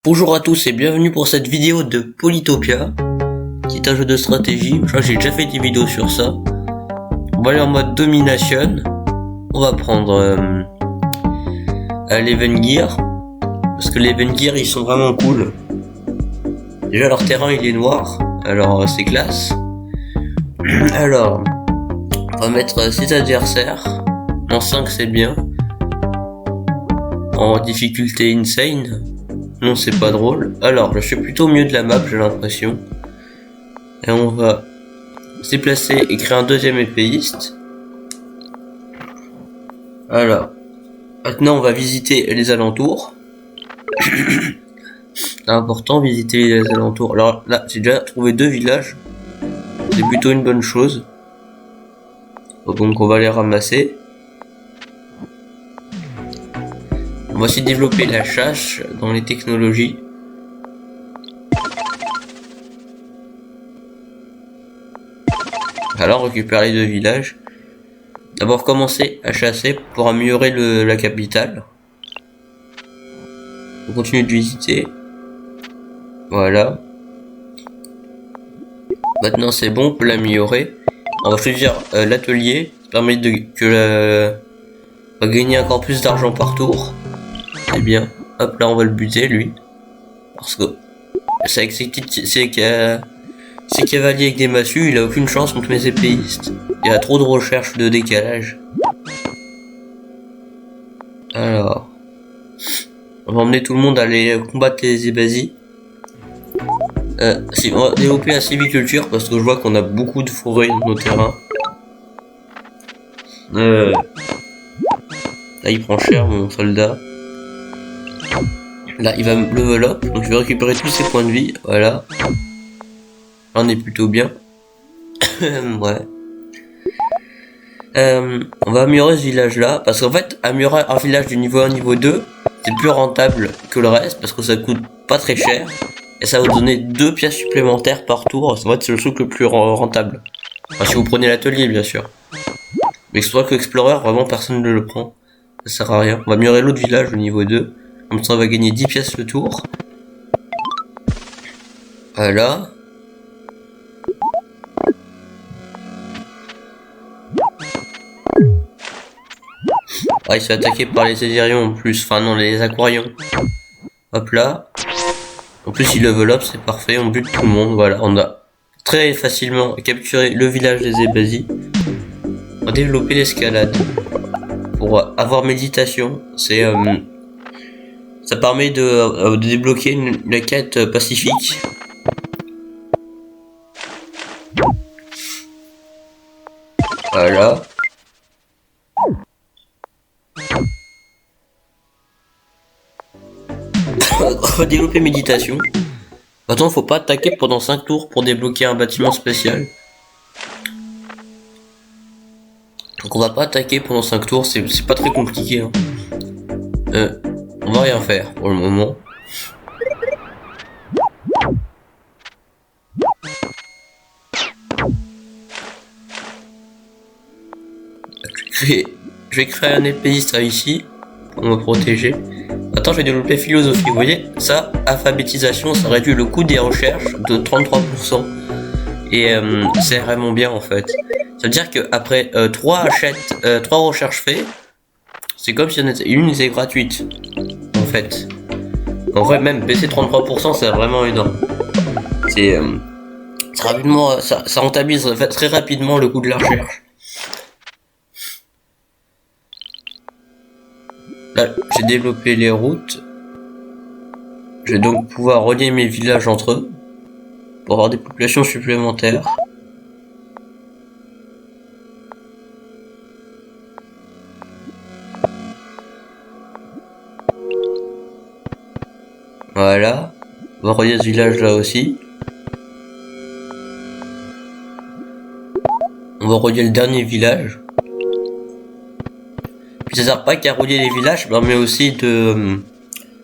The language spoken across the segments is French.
Bonjour à tous et bienvenue pour cette vidéo de Polytopia, qui est un jeu de stratégie. Je crois que j'ai déjà fait des vidéos sur ça. On va aller en mode domination. On va prendre l'Evengear, parce que les Evengear ils sont vraiment cool. Déjà leur terrain il est noir, alors c'est classe. Alors, on va mettre 6 adversaires. En 5 c'est bien. En difficulté insane. Non, c'est pas drôle. Alors, je suis plutôt au milieu de la map, j'ai l'impression. Et on va se déplacer et créer un deuxième épéiste. Alors, maintenant on va visiter les alentours. C'est important, visiter les alentours. Alors là, j'ai déjà trouvé 2 villages. C'est plutôt une bonne chose. Donc on va les ramasser. On va aussi développer la chasse dans les technologies. Alors récupérer les 2 villages. D'abord commencer à chasser pour améliorer la capitale. On continue de visiter. Voilà. Maintenant c'est bon, on peut l'améliorer. On va choisir l'atelier. Ça permet on va gagner encore plus d'argent par tour. C'est bien. Hop là on va le buter lui. Parce que c'est cavalier avec des massues, il a aucune chance contre mes épéistes. Il y a trop de recherche de décalage. Alors, on va emmener tout le monde à aller combattre les ébasies. On va développer la sylviculture parce que je vois qu'on a beaucoup de forêts dans nos terrains. Là il prend cher mon soldat. Là il va me level up, donc je vais récupérer tous ses points de vie, voilà. Là on est plutôt bien. Ouais. On va améliorer ce village là, parce qu'en fait améliorer un village du niveau 1 niveau 2 c'est plus rentable que le reste, parce que ça coûte pas très cher. Et ça va vous donner 2 pièces supplémentaires par tour. En fait c'est le truc le plus rentable. Enfin si vous prenez l'atelier bien sûr. Mais soit que Explorer, vraiment personne ne le prend. Ça sert à rien. On va améliorer l'autre village au niveau 2. Comme ça on va gagner 10 pièces le tour. Voilà. Ah, il se fait attaquer par les Aésirions en plus. Enfin non, les Aquarions. Hop là. En plus il level up, c'est parfait. On bute tout le monde. Voilà, on a très facilement capturé le village des Ébasies. On va développer l'escalade. Pour avoir méditation. C'est... ça permet de débloquer la quête pacifique. Voilà. On va développer méditation. Maintenant, faut pas attaquer pendant 5 tours pour débloquer un bâtiment spécial. Donc on va pas attaquer pendant 5 tours, c'est pas très compliqué. Hein. On va rien faire pour le moment. Je vais créer un épéiste ici pour me protéger. Attends, je vais développer philosophie. Vous voyez, ça, alphabétisation, ça réduit le coût des recherches de 33%. Et c'est vraiment bien en fait. Ça veut dire que après 3 recherches faites, c'est comme si une était gratuite. En fait. En vrai, même baisser 33%, c'est vraiment énorme. C'est rapidement, ça rentabilise très rapidement le coût de la recherche. Là, j'ai développé les routes. Je vais donc pouvoir relier mes villages entre eux pour avoir des populations supplémentaires. Voilà. On va relier ce village là aussi. On va relier le dernier village. Puis ça sert pas qu'à relier les villages, mais aussi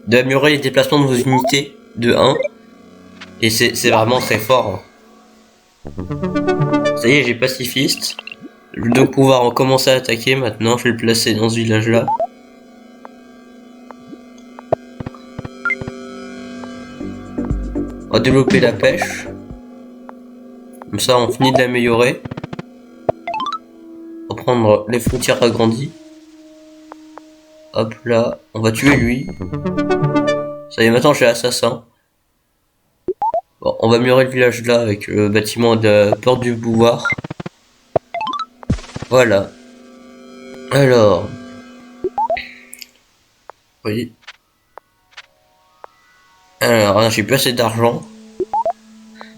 d'améliorer les déplacements de vos unités de 1. Et c'est vraiment très fort. Ça y est, j'ai pacifiste. Je vais donc pouvoir commencer à attaquer maintenant. Je vais le placer dans ce village là. On va développer la pêche. Comme ça, on finit de l'améliorer. On va prendre les frontières agrandies. Hop là, on va tuer lui. Ça y est, maintenant j'ai l'assassin. Bon, on va améliorer le village là avec le bâtiment de porte du pouvoir. Voilà. Alors. Oui. Alors, j'ai plus assez d'argent.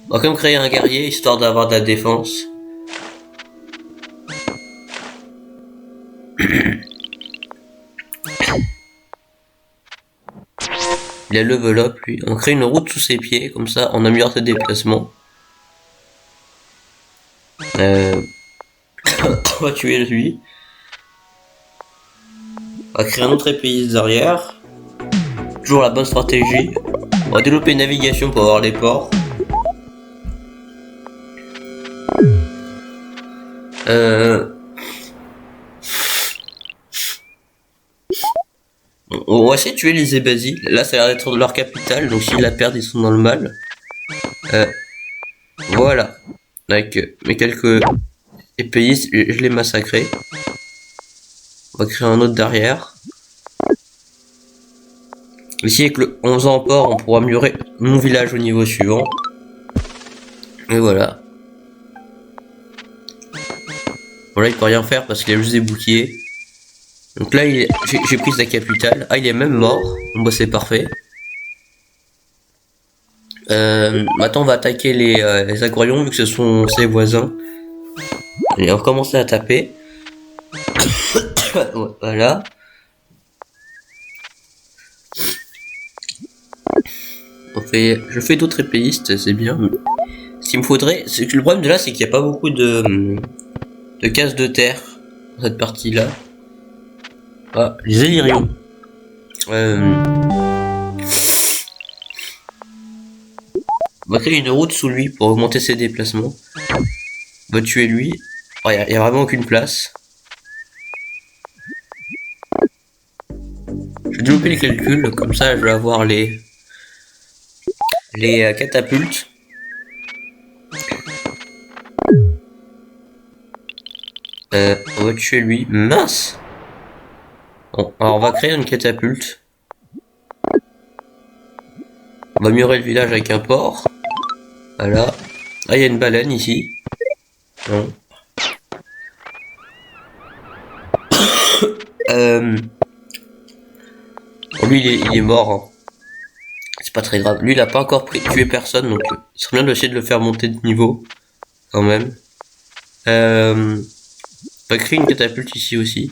On va quand même créer un guerrier histoire d'avoir de la défense. Il a level up lui. On crée une route sous ses pieds, comme ça on améliore ses déplacements. On va tuer lui. On va créer un autre épéiste derrière. Toujours la bonne stratégie. On va développer une navigation pour avoir les ports. On va essayer de tuer les Ébasiles. Là, ça a l'air d'être leur capitale, donc s'ils la perdent, ils sont dans le mal. Voilà. Avec mes quelques épéistes, je les massacrés. On va créer un autre derrière. Ici, avec le 11 en port, on pourra améliorer mon village au niveau suivant. Et voilà. Bon, là, il peut rien faire parce qu'il a juste des boucliers. Donc là, j'ai pris sa capitale. Ah, il est même mort. Bon, bah, c'est parfait. Maintenant, on va attaquer les aquariums vu que ce sont ses voisins. Et on va commencer à taper. Voilà. Je fais d'autres épéistes, c'est bien. Mais ce qu'il me faudrait, c'est que le problème de là, c'est qu'il n'y a pas beaucoup de cases de terre dans cette partie-là. Ah, les Élirions. On va créer une route sous lui pour augmenter ses déplacements. On va tuer lui. Oh, y a vraiment aucune place. Je vais développer les calculs, comme ça je vais avoir les catapultes. On va tuer lui. Mince! Bon, alors on va créer une catapulte. On va améliorer le village avec un port. Voilà. Ah, il y a une baleine ici. Non. Bon, lui, il est mort. Hein. C'est pas très grave. Lui, il a pas encore tué personne, donc il serait bien d'essayer de le faire monter de niveau. Quand même. On va créer une catapulte ici aussi.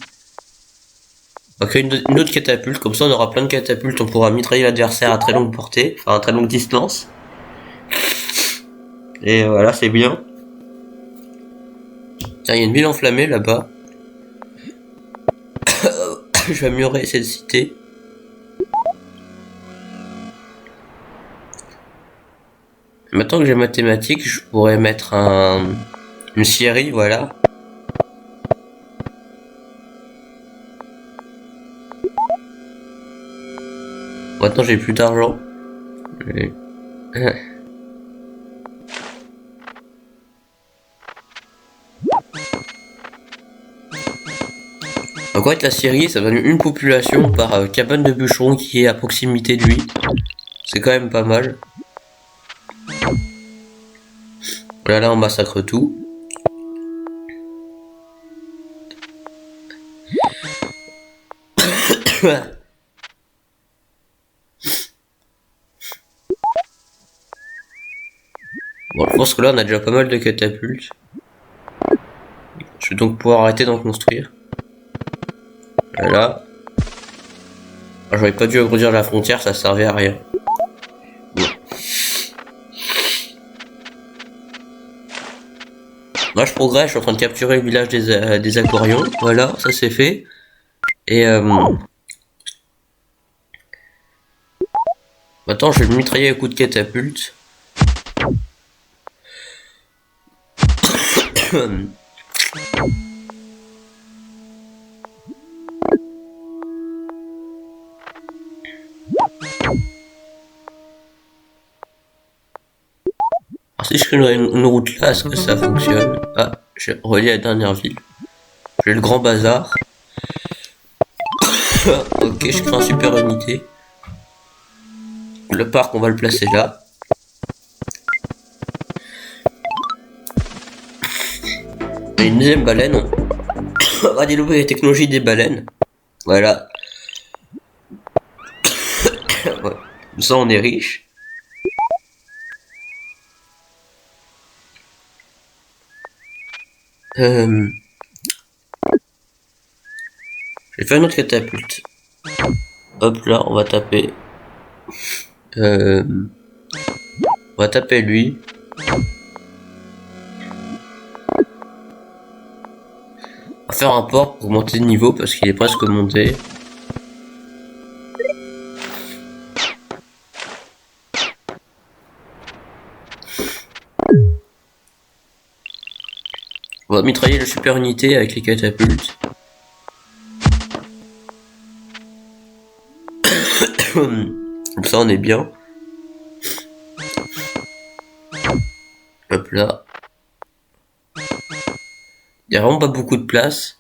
On va créer une autre catapulte, comme ça on aura plein de catapultes, on pourra mitrailler l'adversaire à très longue portée, enfin à très longue distance. Et voilà, c'est bien. Tiens, il y a une ville enflammée là-bas. Je vais améliorer cette cité. Maintenant que j'ai mathématiques, je pourrais mettre une scierie, voilà. Maintenant j'ai plus d'argent. Donc en fait la Syrie ça donne une population par cabane de bûcheron qui est à proximité de lui. C'est quand même pas mal. Voilà, là on massacre tout. Bon, je pense que là on a déjà pas mal de catapultes. Je vais donc pouvoir arrêter d'en construire. Voilà. J'aurais pas dû agrandir la frontière, ça servait à rien. Bon. Moi je progresse, je suis en train de capturer le village des aquariums. Voilà, ça c'est fait. Et maintenant je vais le mitrailler à coups de catapulte. si je crée une route là, est-ce que ça fonctionne? Ah, j'ai relié la dernière ville. J'ai le grand bazar. Ok, je crée un super unité. Le parc, on va le placer là. Et une deuxième baleine. On va développer les technologies des baleines. Voilà. Comme ça, on est riche. Je vais faire une autre catapulte. Hop là, on va taper. On va taper lui. On va faire un port pour monter de niveau parce qu'il est presque monté. On va mitrailler le super unité avec les catapultes. Comme ça on est bien. Hop là. Il n'y a vraiment pas beaucoup de place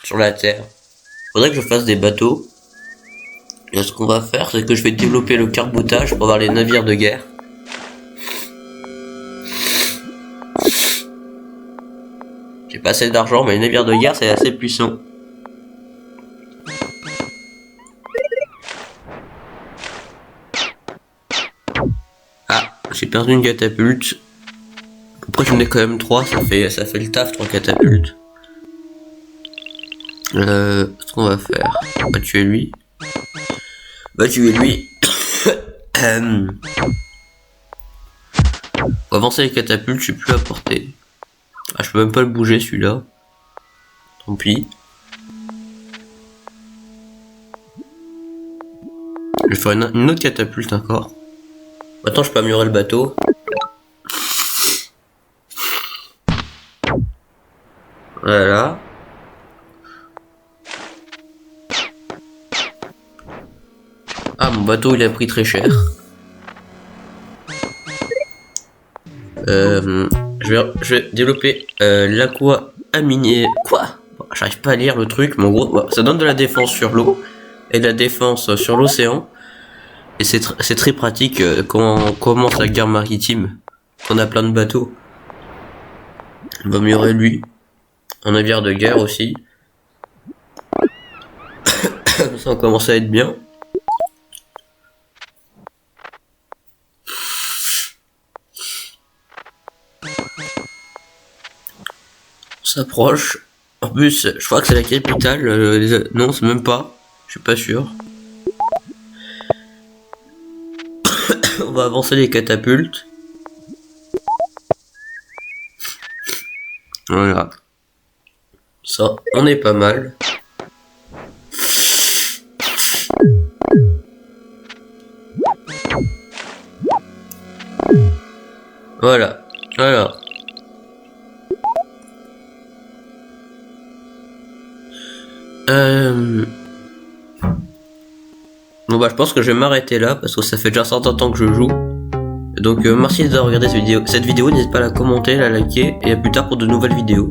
sur la terre. Faudrait que je fasse des bateaux. Et ce qu'on va faire, c'est que je vais développer le carbotage pour avoir les navires de guerre. J'ai pas assez d'argent, mais les navires de guerre c'est assez puissant. Ah, j'ai perdu une catapulte. Après j'en ai quand même 3, ça fait le taf, 3 catapultes. Ce qu'on va faire, on va tuer lui. On va tuer lui. On va avancer les catapultes, je suis plus à portée. Ah, je peux même pas le bouger celui-là. Tant pis. Je vais faire une autre catapulte encore. Maintenant je peux améliorer le bateau. Voilà. Ah, mon bateau il a pris très cher. Je vais développer l'aqua aminier. Quoi? J'arrive pas à lire le truc, mais en gros, ça donne de la défense sur l'eau et de la défense sur l'océan. Et c'est très pratique quand on commence la guerre maritime, qu'on a plein de bateaux. On va améliorer lui. Un navire de guerre aussi. Ça commence à être bien. On s'approche. En plus, je crois que c'est la capitale. Non, c'est même pas. Je suis pas sûr. On va avancer les catapultes. Voilà. Ça, on est pas mal. Voilà. Voilà. Bon bah je pense que je vais m'arrêter là parce que ça fait déjà un certain temps que je joue. Donc merci d'avoir regardé cette vidéo. N'hésite pas à la commenter, la liker et à plus tard pour de nouvelles vidéos.